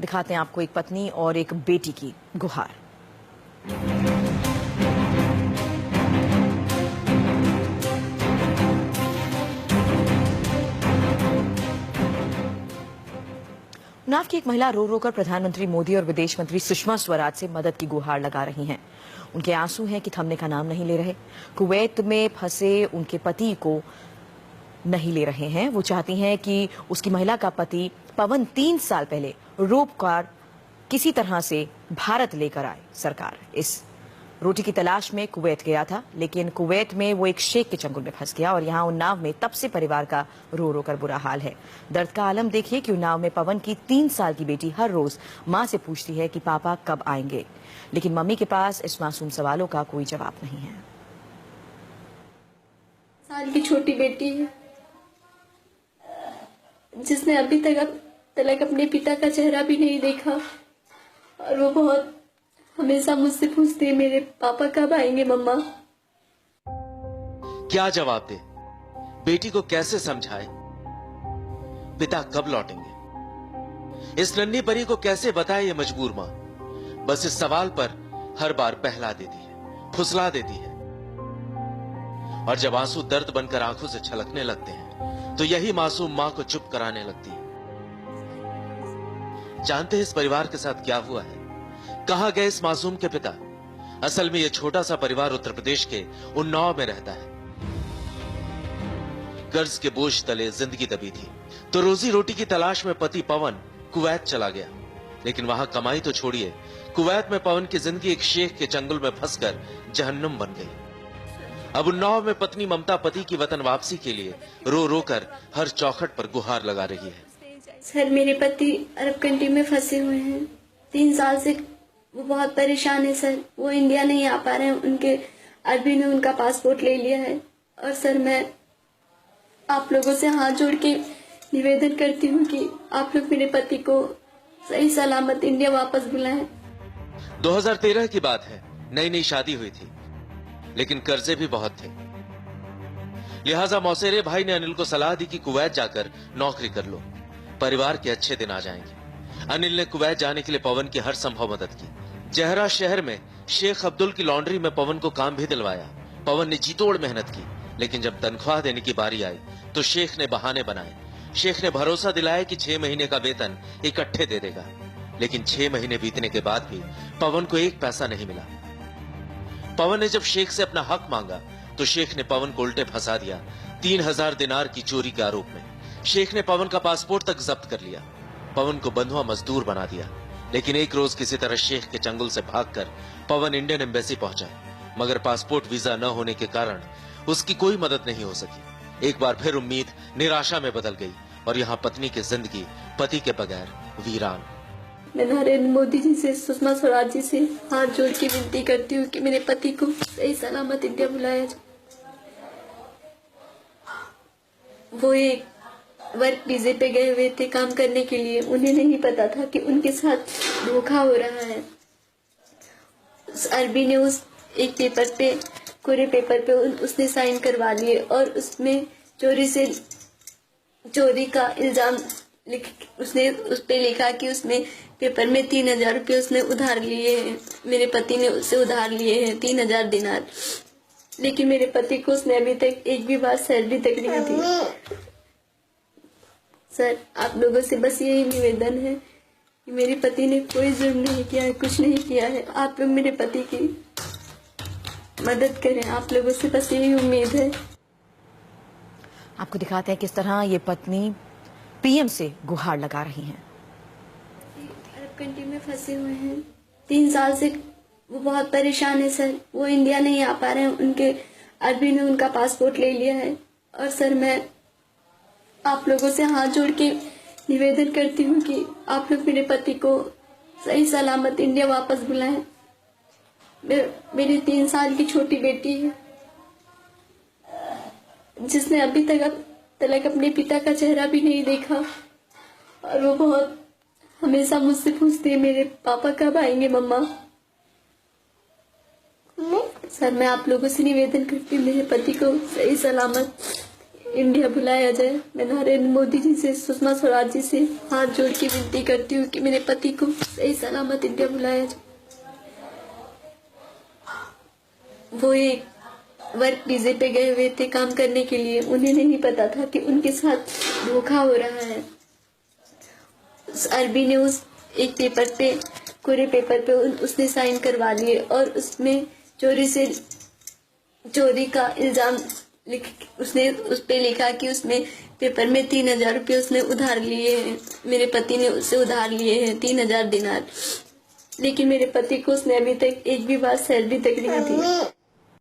दिखाते हैं आपको एक पत्नी और एक बेटी की गुहार। उन्नाव की एक महिला रो रो कर प्रधानमंत्री मोदी और विदेश मंत्री सुषमा स्वराज से मदद की गुहार लगा रही हैं। उनके आंसू हैं कि थमने का नाम नहीं ले रहे। कुवैत में फंसे उनके पति को नहीं ले रहे हैं। वो चाहती हैं कि उसकी महिला का पति पवन 3 साल पहले रोप कार किसी तरह से भारत लेकर आए। सरकार इस रोटी की तलाश में कुवैत गया था, लेकिन कुवैत में वो एक शेख के चंगुल में फंस गया और यहाँ उन्नाव में तब से परिवार का रो रो कर बुरा हाल है। दर्द का आलम देखिए कि उन्नाव में पवन की 3 साल की बेटी हर रोज माँ से पूछती है कि पापा कब आएंगे, लेकिन मम्मी के पास इस मासूम सवालों का कोई जवाब नहीं है। साल की छोटी बेटी है जिसने अभी तक अपने पिता का चेहरा भी नहीं देखा, और वो बहुत हमेशा मुझसे पूछती है मेरे पापा कब आएंगे मम्मा। क्या जवाब दे, बेटी को कैसे समझाए पिता कब लौटेंगे। इस नन्ही परी को कैसे बताए ये मजबूर मां। बस इस सवाल पर हर बार बहला देती है, फुसला देती है, और जब आंसू दर्द बनकर आंखों से छलकने लगते हैं तो यही मासूम मां को चुप कराने लगती है। जानते हैं इस परिवार के साथ क्या हुआ है? कहां गए इस मासूम के पिता? असल में यह छोटा सा परिवार उत्तर प्रदेश के उन्नाव में रहता है। कर्ज के बोझ तले जिंदगी दबी थी तो रोजी रोटी की तलाश में पति पवन कुवैत चला गया, लेकिन वहां कमाई तो छोड़िए, कुवैत में पवन की जिंदगी एक शेख के चंगुल में फंसकर जहन्नुम बन गई। अब उन्नाव में पत्नी ममता पति की वतन वापसी के लिए रो रो कर हर चौखट पर गुहार लगा रही है। सर, मेरे पति अरब कंट्री में फंसे हुए हैं। 3 साल से वो बहुत परेशान है सर। वो इंडिया नहीं आ पा रहे हैं। उनके अरबी ने उनका पासपोर्ट ले लिया है। और सर, मैं आप लोगों से हाथ जोड़ के निवेदन करती हूँ कि आप लोग मेरे पति को सही सलामत इंडिया वापस बुलाएं। 2013 की बात है, नई नई शादी हुई थी, लेकिन कर्जे भी बहुत थे। लिहाजा मौसेरे भाई ने अनिल को सलाह दी कि कुवैत जाकर नौकरी कर लो, परिवार के अच्छे दिन आ जाएंगे। अनिल ने कुवैत जाने के लिए पवन की हर संभव मदद की। जहरा शहर में शेख अब्दुल की लॉन्ड्री में पवन को काम भी दिलवाया। पवन ने जीतोड़ मेहनत की, लेकिन जब तनख्वाह देने की बारी आई तो शेख ने बहाने बनाए। शेख ने भरोसा दिलाया कि 6 महीने का वेतन इकट्ठे दे देगा, लेकिन 6 महीने बीतने के बाद भी पवन को 1 पैसा नहीं मिला। पवन ने जब शेख से अपना हक मांगा तो शेख ने पवन को उल्टे फंसा दिया 3000 दिनार की चोरी के आरोप में। शेख ने पवन का पासपोर्ट तक जब्त कर लिया, पवन को बंधुआ मजदूर बना दिया। लेकिन एक रोज किसी तरह शेख के चंगुल से भागकर पवन इंडियन एम्बेसी पहुंचा, मगर पासपोर्ट वीजा न होने के कारण उसकी कोई मदद नहीं हो सकी। एक बार फिर उम्मीद निराशा में बदल गई और यहाँ पत्नी की जिंदगी पति के बगैर वीरान। मैं नरेंद्र मोदी जी से, सुषमा स्वराज जी से हाथ जोड़ के विनती करती हूँ कि मेरे पति को सही सलामत इंडिया बुलाया जाए। वो एक वर्क वीजे पे गए हुए थे काम करने के लिए। उन्हें नहीं पता था कि उनके साथ धोखा हो रहा है। उस अरबी ने उस एक पेपर पे, कोरे पेपर पे उसने साइन करवा लिए और उसमें चोरी का इल्जाम उसने उस पे लिखा कि उसने पेपर में 3000 रुपये उसने उधार लिए हैं। मेरे पति ने उससे उधार लिए हैं 3000 दिनार, लेकिन मेरे पति को उसने अभी तक एक भी बार सैलरी तक नहीं दी। सर, आप लोगों से बस यही निवेदन है कि मेरे पति ने कोई जुर्म नहीं किया है, कुछ नहीं किया है। आप लोग मेरे पति की मदद करें, आप लोगों से बस यही उम्मीद है। आपको दिखाते हैं किस तरह ये पत्नी पीएम से गुहार लगा रही हैं। अरब कंट्री में फंसे हुए हैं। 3 साल से वो बहुत परेशान है सर। वो इंडिया नहीं आ पा रहे हैं। उनके अरबी ने उनका पासपोर्ट ले लिया है। और सर, मैं आप लोगों से हाथ जोड़ के निवेदन करती हूँ कि आप लोग मेरे पति को सही सलामत इंडिया वापस बुलाएं। मेरी 3 साल की छोटी बेटी है जिसने अभी तक अपने पिता का चेहरा भी नहीं देखा, और वो बहुत हमेशा मुझसे पूछती है मेरे पापा कब आएंगे मम्मा। सर, मैं आप लोगों से निवेदन करती हूँ मेरे पति को सही सलामत इंडिया बुलाया जाए। मैं नरेंद्र मोदी जी से, सुषमा स्वराज जी से हाथ जोड़ के विनती करती हूँ कि मेरे पति को सही सलामत इंडिया बुलाया जाए। वो एक वर्क वीजे पे गए हुए थे काम करने के लिए। उन्हें नहीं पता था कि उनके साथ धोखा हो रहा है। उस अरबी ने उस एक पेपर पे, कोरे पेपर पे उसने साइन करवा लिए और उसमें चोरी का इल्जाम उसने उस पे लिखा कि उसने पेपर में 3,000 रुपये उसने उधार लिए हैं। मेरे पति ने उससे उधार लिए हैं 3,000 दिनार। लेकिन मेरे पति को उसने अभी तक एक भी बार सैलरी तक नहीं दी।